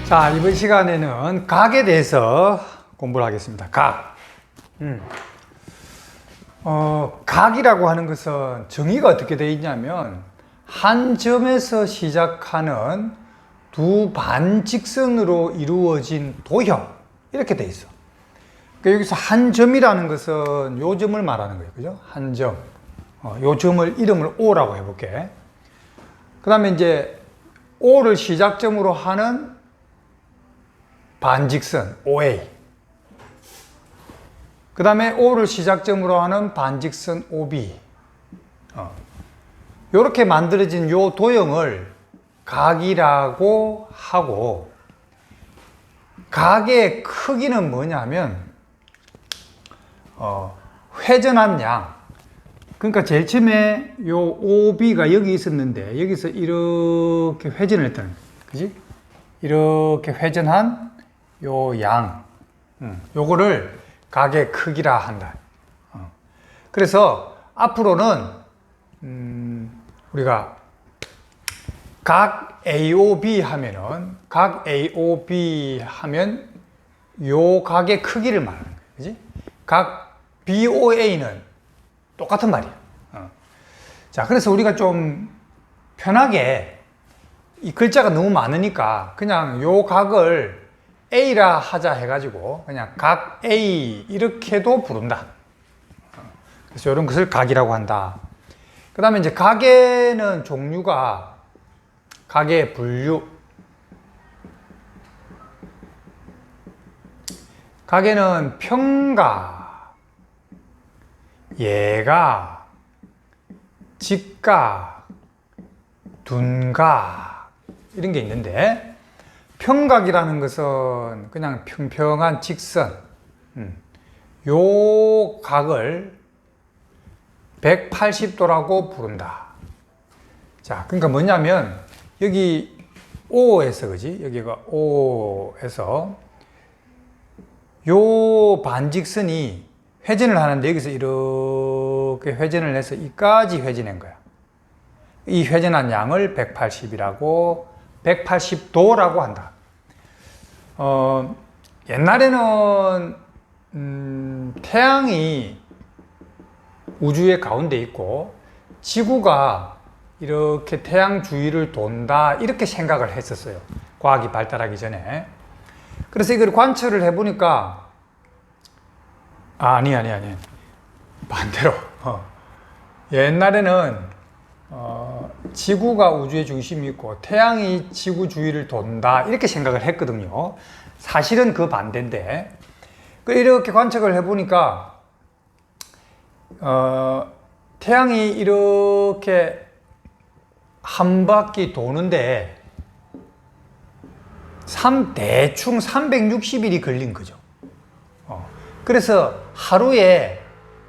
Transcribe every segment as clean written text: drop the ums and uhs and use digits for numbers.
자, 이번 시간에는 각에 대해서 공부를 하겠습니다. 각. 각이라고 하는 것은 정의가 어떻게 되어 있냐면 한 점에서 시작하는 두 반직선으로 이루어진 도형 이렇게 되어 있어. 그러니까 여기서 한 점이라는 것은 요 점을 말하는 거예요. 그죠? 한 점. 요 점을 이름을 O라고 해볼게. 그 다음에 이제 O를 시작점으로 하는 반직선 OA. 그 다음에 O를 시작점으로 하는 반직선 OB. 이렇게 만들어진 요 도형을 각이라고 하고, 각의 크기는 뭐냐면 회전한 양. 그러니까 제일 처음에 요 OB가 여기 있었는데 여기서 이렇게 회전을 했다는 거예요. 그지? 이렇게 회전한 요 양. 요거를 각의 크기라 한다. 그래서 앞으로는 우리가 각 AOB 하면은 각 AOB 하면 요 각의 크기를 말하는 거예요. 그지? 각 BOA는 똑같은 말이야. 자, 그래서 우리가 좀 편하게 이 글자가 너무 많으니까 그냥 요 각을 A라 하자 해가지고 그냥 각 A 이렇게도 부른다. 그래서 이런 것을 각이라고 한다. 그 다음에 이제 각에는 종류가 각의 분류. 각에는 평각, 예각, 직각, 둔각 이런 게 있는데, 평각이라는 것은 그냥 평평한 직선, 요 각을 180도라고 부른다. 자, 그러니까 뭐냐면 여기 O에서, 그지? 여기가 O에서 요 반직선이 회전을 하는데 여기서 이렇게 회전을 해서 이까지 회전한 거야. 이 회전한 양을 180이라고 180도라고 한다. 옛날에는 태양이 우주의 가운데 있고 지구가 이렇게 태양 주위를 돈다 이렇게 생각을 했었어요. 과학이 발달하기 전에. 그래서 이걸 관찰을 해보니까 아니 반대로 옛날에는 지구가 우주의 중심이 있고 태양이 지구 주위를 돈다 이렇게 생각을 했거든요. 사실은 그 반대인데, 이렇게 관측을 해보니까 태양이 이렇게 한 바퀴 도는데 대충 360일이 걸린 거죠. 그래서 하루에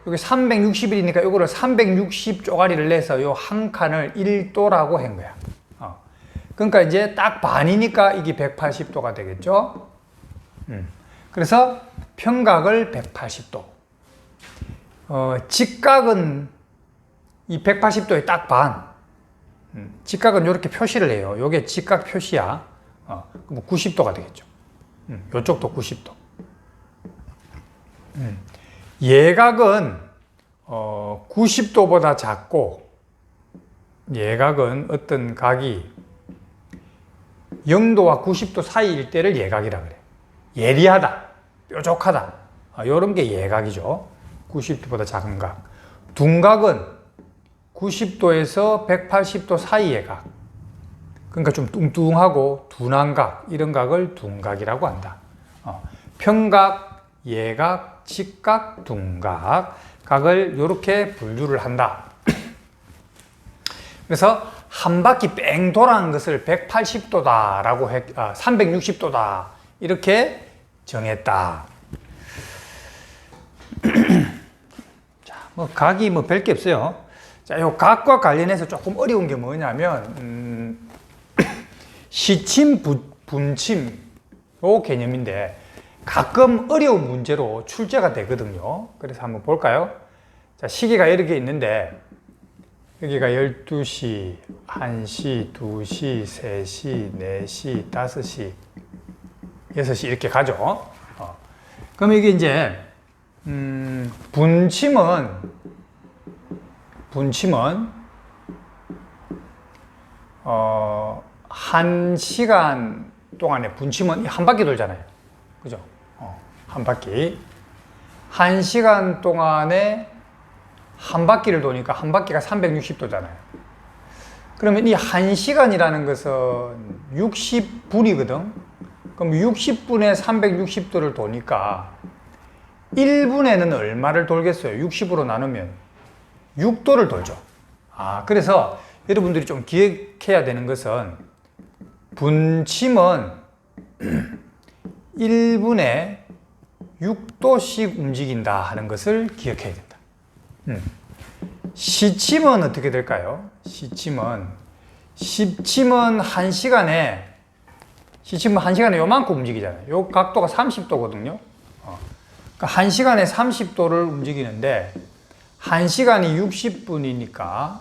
여기 360일이니까 이거를 360 쪼가리를 내서 요 한 칸을 1도라고 한 거야. 그러니까 이제 딱 반이니까 이게 180도가 되겠죠. 그래서 평각을 180도. 직각은 이 180도의 딱 반. 직각은 이렇게 표시를 해요. 요게 직각 표시야. 그럼 90도가 되겠죠. 요쪽도 90도. 예각은 90도보다 작고, 예각은 어떤 각이 0도와 90도 사이일 때를 예각이라 그래. 예리하다, 뾰족하다, 이런 게 예각이죠. 90도보다 작은 각. 둔각은 90도에서 180도 사이의 각. 그러니까 좀 뚱뚱하고 둔한 각, 이런 각을 둔각이라고 한다. 평각, 예각, 직각, 둔각, 각을 이렇게 분류를 한다. 그래서 한 바퀴 뺑 돌아가는 것을 180도다라고 360도다 이렇게 정했다. 자, 각이 별 게 없어요. 자, 요 각과 관련해서 조금 어려운 게 뭐냐면 시침, 분침 요 개념인데 가끔 어려운 문제로 출제가 되거든요. 그래서 한번 볼까요? 자, 시계가 이렇게 있는데 여기가 12시, 1시, 2시, 3시, 4시, 5시 6시 이렇게 가죠. 그럼 이게 이제 분침은 1시간 동안에 분침은 한 바퀴 돌잖아요. 그죠? 한 바퀴. 1시간 동안에 한 바퀴를 도니까 한 바퀴가 360도잖아요. 그러면 이 1시간이라는 것은 60분이거든. 그럼 60분에 360도를 도니까 1분에는 얼마를 돌겠어요? 60으로 나누면 6도를 돌죠. 그래서 여러분들이 좀 기억해야 되는 것은 분침은 1분에 6도씩 움직인다 하는 것을 기억해야 된다. 시침은 어떻게 될까요? 시침은 1시간에 요만큼 움직이잖아요. 요 각도가 30도거든요. 그러니까 1시간에 30도를 움직이는데 1시간이 60분이니까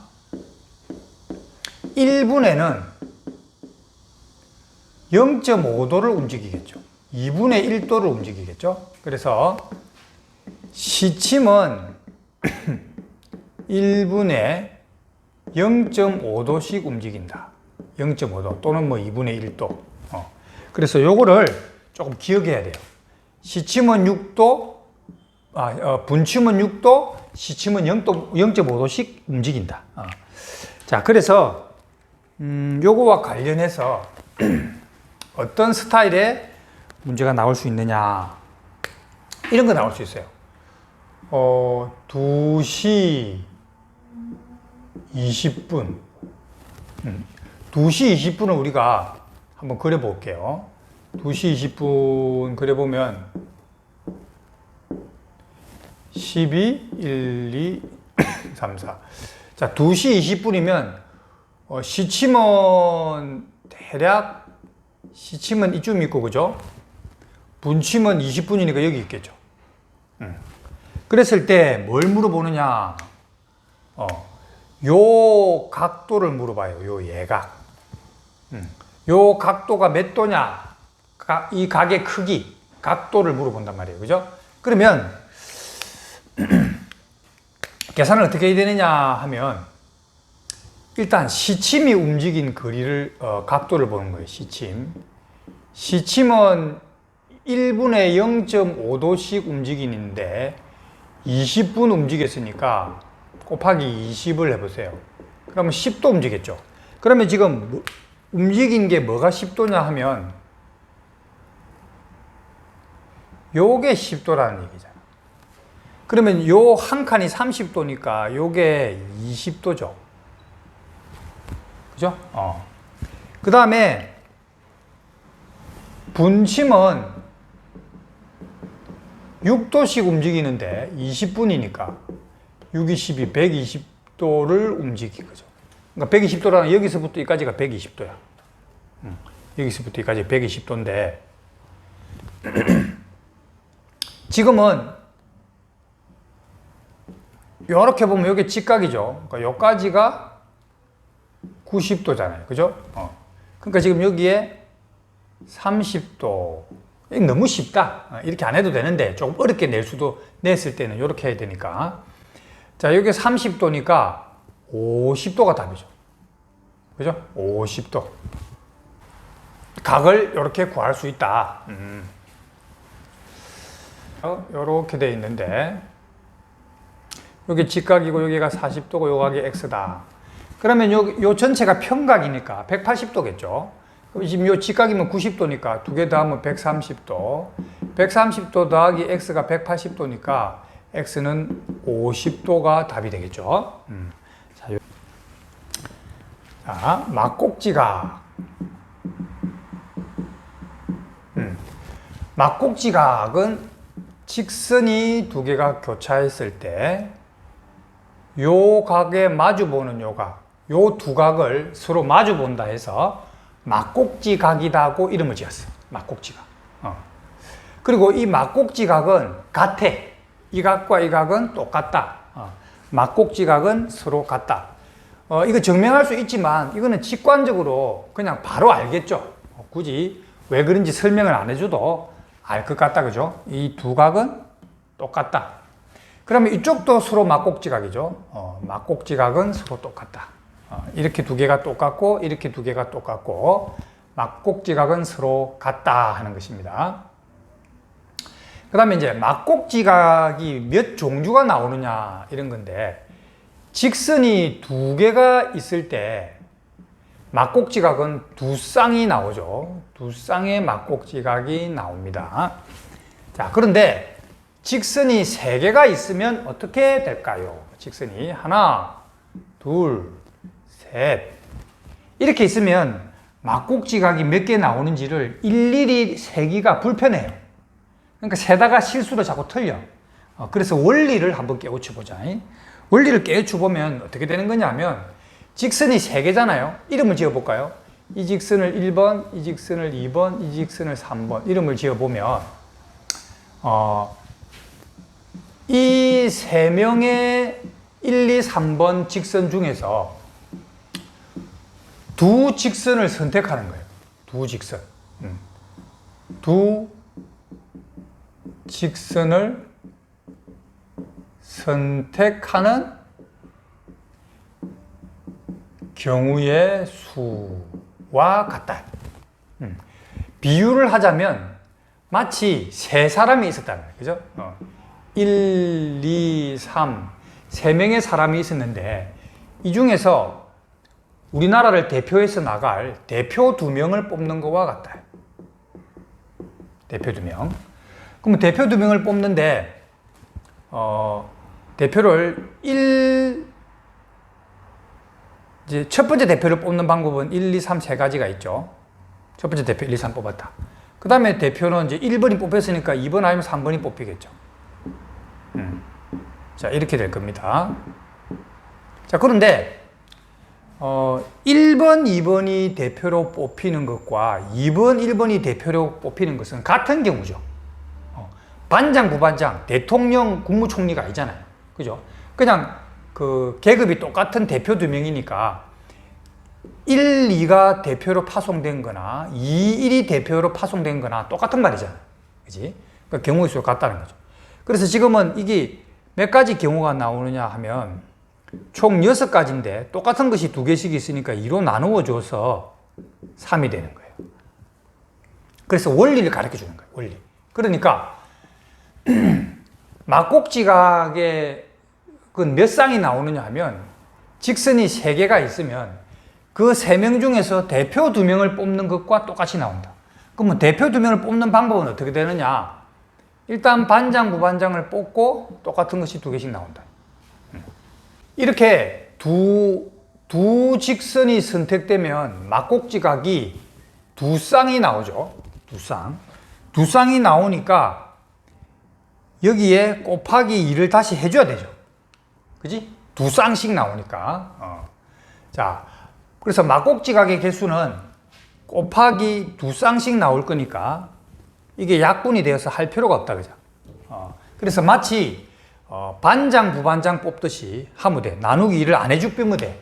1분에는 0.5도를 움직이겠죠. 2분의 1도를 움직이겠죠. 그래서 시침은 1분에 0.5도씩 움직인다. 0.5도 또는 뭐 2분의 1도. 그래서 요거를 조금 기억해야 돼요. 시침은 6도, 분침은 6도, 시침은 0.5도씩 움직인다. 자, 그래서 요거와 관련해서 어떤 스타일의 문제가 나올 수 있느냐, 이런 거 나올 수 있어요. 2시 20분. 2시 20분을 우리가 한번 그려볼게요. 2시 20분 그려보면 12, 1, 2, 3, 4. 자, 2시 20분이면 시침은 대략 시침은 이쯤 있고, 그죠? 분침은 20분이니까 여기 있겠죠. 그랬을 때 뭘 물어보느냐? 요 각도를 물어봐요. 요 예각. 요 각도가 몇 도냐? 이 각의 크기, 각도를 물어본단 말이에요. 그죠? 그러면 계산을 어떻게 해야 되느냐 하면 일단 시침이 움직인 거리를 각도를 보는 거예요. 시침은 1분에 0.5도씩 움직이는데 20분 움직였으니까 곱하기 20을 해보세요. 그러면 10도 움직였죠. 그러면 지금 움직인 게 뭐가 10도냐 하면 요게 10도라는 얘기잖아. 그러면 요 한 칸이 30도니까 요게 20도죠. 그죠? 그 다음에 분침은 6도씩 움직이는데 20분이니까 6, 22, 120도를 움직인 거죠. 그러니까 120도라는 여기서부터 여기까지가 120도야. 여기서부터 여기까지 120도인데 지금은 이렇게 보면 여기 직각이죠. 그러니까 여기까지가 90도잖아요. 그죠? 그러니까 지금 여기에 30도. 너무 쉽다. 이렇게 안 해도 되는데 조금 어렵게 냈을 때는 이렇게 해야 되니까. 자, 여기 30도니까 50도가 답이죠. 그죠? 50도. 각을 이렇게 구할 수 있다. 이렇게 돼 있는데 여기 직각이고 여기가 40도고 요 각이 x다. 그러면 요 전체가 평각이니까 180도겠죠. 지금 요 직각이면 90도니까 두 개 더하면 130도. 130도 더하기 x가 180도니까 x는 50도가 답이 되겠죠. 자, 막곡지각. 막곡지각은 직선이 두 개가 교차했을 때 요 각에 마주보는 요 각, 요 두 각을 서로 마주본다 해서 막곡지각이라고 이름을 지었어요. 막곡지각. 그리고 이 막곡지각은 같아. 이 각과 이 각은 똑같다. 막곡지각은 서로 같다. 이거 증명할 수 있지만 이거는 직관적으로 그냥 바로 알겠죠. 굳이 왜 그런지 설명을 안 해줘도 알 것 같다. 그죠? 이 두 각은 똑같다. 그러면 이쪽도 서로 막곡지각이죠. 막곡지각은 서로 똑같다. 이렇게 두 개가 똑같고 이렇게 두 개가 똑같고 막곡지각은 서로 같다 하는 것입니다. 그 다음에 이제 막곡지각이 몇 종류가 나오느냐 이런 건데, 직선이 두 개가 있을 때 막곡지각은 두 쌍이 나오죠. 두 쌍의 막곡지각이 나옵니다. 자, 그런데 직선이 세 개가 있으면 어떻게 될까요? 직선이 하나, 둘, 셋 이렇게 있으면 막곡지각이 몇 개 나오는지를 일일이 세기가 불편해요. 그러니까 세다가 실수로 자꾸 틀려. 그래서 원리를 한번 깨우쳐 보자. 원리를 깨우쳐 보면 어떻게 되는 거냐면, 직선이 세 개잖아요. 이름을 지어 볼까요? 이 직선을 1번, 이 직선을 2번, 이 직선을 3번 이름을 지어 보면 이 세 명의 1, 2, 3번 직선 중에서 두 직선을 선택하는 거예요. 두 직선. 두 직선을 선택하는 경우의 수와 같다. 비유를 하자면 마치 세 사람이 있었다는 거예요. 그죠? 1, 2, 3, 세 명의 사람이 있었는데, 이 중에서 우리나라를 대표해서 나갈 대표 2명을 뽑는 것과 같아요. 대표 2명. 그럼 대표 2명을 뽑는데, 대표를 이제 첫 번째 대표를 뽑는 방법은 1, 2, 3 세 가지가 있죠. 첫 번째 대표 1, 2, 3 뽑았다. 그 다음에 대표는 이제 1번이 뽑혔으니까 2번 아니면 3번이 뽑히겠죠. 자, 이렇게 될 겁니다. 자, 그런데 1번, 2번이 대표로 뽑히는 것과 2번, 1번이 대표로 뽑히는 것은 같은 경우죠. 반장, 부반장, 대통령, 국무총리가 아니잖아요. 그죠? 그냥 그 계급이 똑같은 대표 2명이니까 1, 2가 대표로 파송된 거나 2, 1이 대표로 파송된 거나 똑같은 말이잖아요. 그지? 그러니까 경우의 수가 같다는 거죠. 그래서 지금은 이게 몇 가지 경우가 나오느냐 하면 총 6가지인데 똑같은 것이 2개씩 있으니까 2로 나누어 줘서 3이 되는 거예요. 그래서 원리를 가르쳐 주는 거예요. 원리. 그러니까 막곡지각의 그 몇 쌍이 나오느냐 하면, 직선이 3개가 있으면 그 3명 중에서 대표 2명을 뽑는 것과 똑같이 나온다. 그러면 대표 2명을 뽑는 방법은 어떻게 되느냐? 일단 반장, 부반장을 뽑고 똑같은 것이 2개씩 나온다. 이렇게 두 직선이 선택되면 막곡지각이 두 쌍이 나오죠. 두 쌍이 나오니까 여기에 곱하기 2를 다시 해줘야 되죠. 그지? 두 쌍씩 나오니까. 자, 그래서 막곡지각의 개수는 곱하기 두 쌍씩 나올 거니까 이게 약분이 되어서 할 필요가 없다. 그죠? 그래서 마치 반장, 부반장 뽑듯이 하면 돼. 나누기 2를 안 해주면 돼.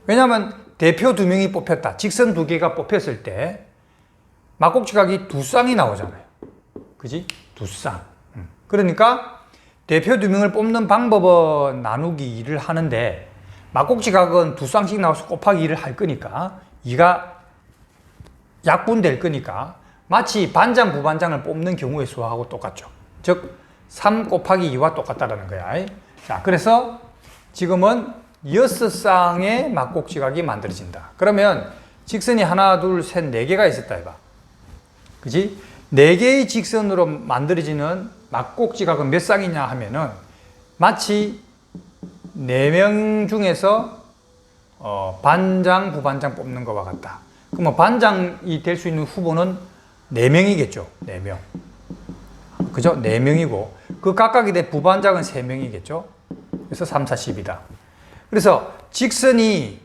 왜냐하면 대표 2명이 뽑혔다. 직선 2개가 뽑혔을 때 막곡지각이 두 쌍이 나오잖아요. 그지? 두 쌍. 그러니까 대표 2명을 뽑는 방법은 나누기 2를 하는데, 막곡지각은 두 쌍씩 나와서 곱하기 2를 할 거니까 2가 약분될 거니까 마치 반장, 부반장을 뽑는 경우의 수하고 똑같죠. 즉 3 곱하기 2와 똑같다라는 거야. 자, 그래서 지금은 6쌍의 막곡지각이 만들어진다. 그러면 직선이 하나, 둘, 셋, 4개가 있었다 해봐. 그지? 4개의 직선으로 만들어지는 막곡지각은 몇 쌍이냐 하면은 마치 4명 중에서 반장, 부반장 뽑는 것과 같다. 그러면 반장이 될 수 있는 후보는 4명이겠죠. 4명. 그죠? 4명이고 그 각각이 된 부반장은 3명이겠죠. 그래서 3, 4, 10이다. 그래서 직선이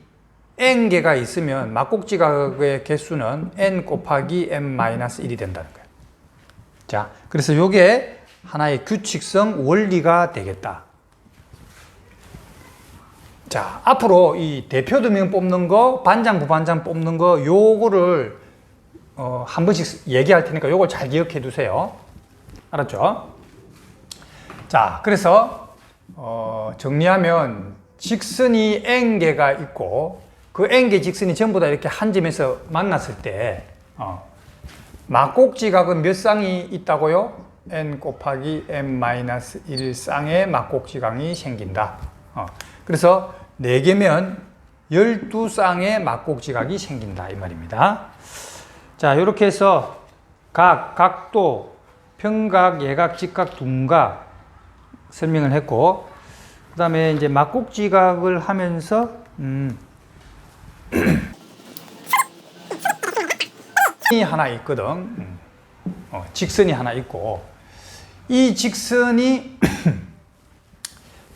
n개가 있으면 막곡지각의 개수는 n 곱하기 n-1이 된다는 거예요. 자, 그래서 이게 하나의 규칙성 원리가 되겠다. 자, 앞으로 이 대표 2명 뽑는 거, 반장, 부반장 뽑는 거, 요거를 한 번씩 얘기할 테니까 요걸 잘 기억해 두세요. 알았죠? 자, 그래서 정리하면 직선이 n개가 있고 그 n개 직선이 전부 다 이렇게 한 점에서 만났을 때 막곡지각은 몇 쌍이 있다고요? n 곱하기 n-1 쌍의 막곡지각이 생긴다. 그래서 4개면 12쌍의 막곡지각이 생긴다 이 말입니다. 자, 이렇게 해서 각도, 평각, 예각, 직각, 둔각 설명을 했고, 그 다음에 이제 막곡지각을 하면서 하나 있거든. 직선이 하나 있고, 이 직선이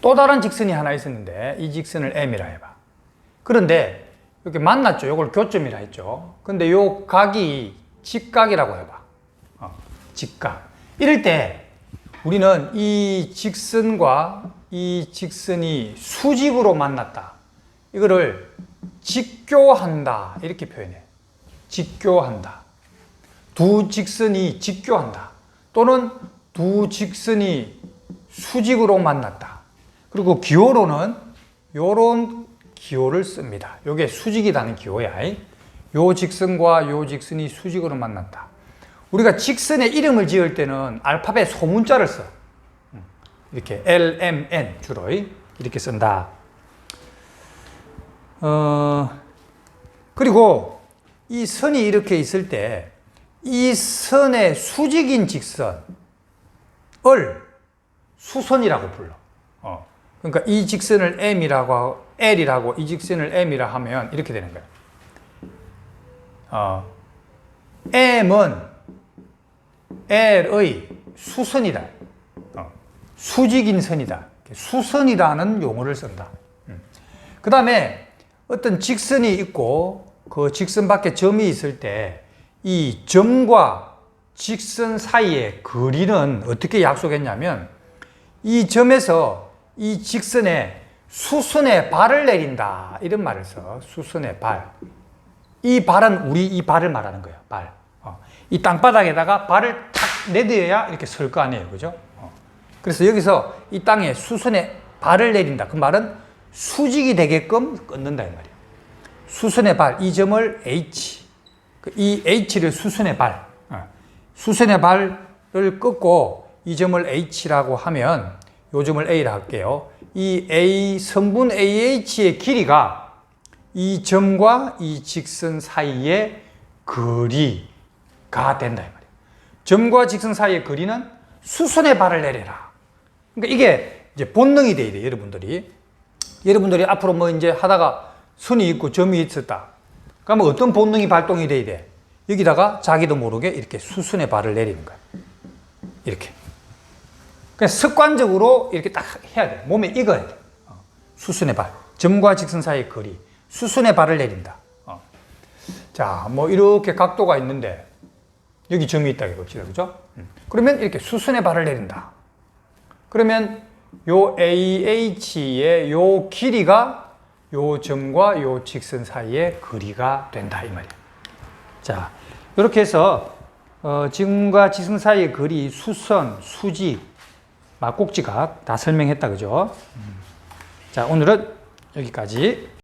또 다른 직선이 하나 있었는데 이 직선을 M이라 해봐. 그런데 이렇게 만났죠. 이걸 교점이라 했죠. 근데 요 각이 직각이라고 해봐. 직각. 이럴 때 우리는 이 직선과 이 직선이 수직으로 만났다. 이거를 직교한다. 이렇게 표현해. 직교한다. 두 직선이 직교한다. 또는 두 직선이 수직으로 만났다. 그리고 기호로는 요런 기호를 씁니다. 요게 수직이라는 기호야. 요 직선과 요 직선이 수직으로 만났다. 우리가 직선의 이름을 지을 때는 알파벳 소문자를 써. 이렇게 L, M, N 주로 이렇게 쓴다. 그리고 이 선이 이렇게 있을 때 이 선의 수직인 직선을 수선이라고 불러. 그러니까 이 직선을 M이라고 L이라고 이 직선을 M이라 하면 이렇게 되는 거야. M은 L의 수선이다. 수직인 선이다. 수선이라는 용어를 쓴다. 그 다음에 어떤 직선이 있고 그 직선 밖에 점이 있을 때 이 점과 직선 사이의 거리는 어떻게 약속했냐면 이 점에서 이 직선에 수선의 발을 내린다. 이런 말을 써. 수선의 발. 이 발은 우리 이 발을 말하는 거예요. 발. 이 땅바닥에다가 발을 탁 내딛어야 이렇게 설 거 아니에요. 그죠? 그래서 여기서 이 땅에 수선의 발을 내린다. 그 말은 수직이 되게끔 끊는다. 이 말이에요. 수선의 발. 이 점을 H. 이 H를 수선의 발. 수선의 발을 끊고 이 점을 H라고 하면 이 점을 A라 할게요. 이 A, 성분 AH의 길이가 이 점과 이 직선 사이의 거리가 된다. 이 말이에요. 점과 직선 사이의 거리는 수선의 발을 내려라. 그러니까 이게 이제 본능이 돼야 돼요. 여러분들이 앞으로 뭐 이제 하다가 선이 있고 점이 있었다. 그러면 어떤 본능이 발동이 돼야 돼? 여기다가 자기도 모르게 이렇게 수선의 발을 내리는 거야. 이렇게. 그냥 습관적으로 이렇게 딱 해야 돼. 몸에 익어야 돼. 수순의 발. 점과 직선 사이의 거리. 수순의 발을 내린다. 자, 뭐 이렇게 각도가 있는데 여기 점이 있다고 봅시다. 그죠? 그러면 이렇게 수순의 발을 내린다. 그러면 요 AH의 요 길이가 요 점과 요 직선 사이의 거리가 된다. 이 말이에요. 자, 이렇게 해서 점과 직선 사이의 거리, 수선, 수직, 막곡지각 다 설명했다. 그죠? 자, 오늘은 여기까지.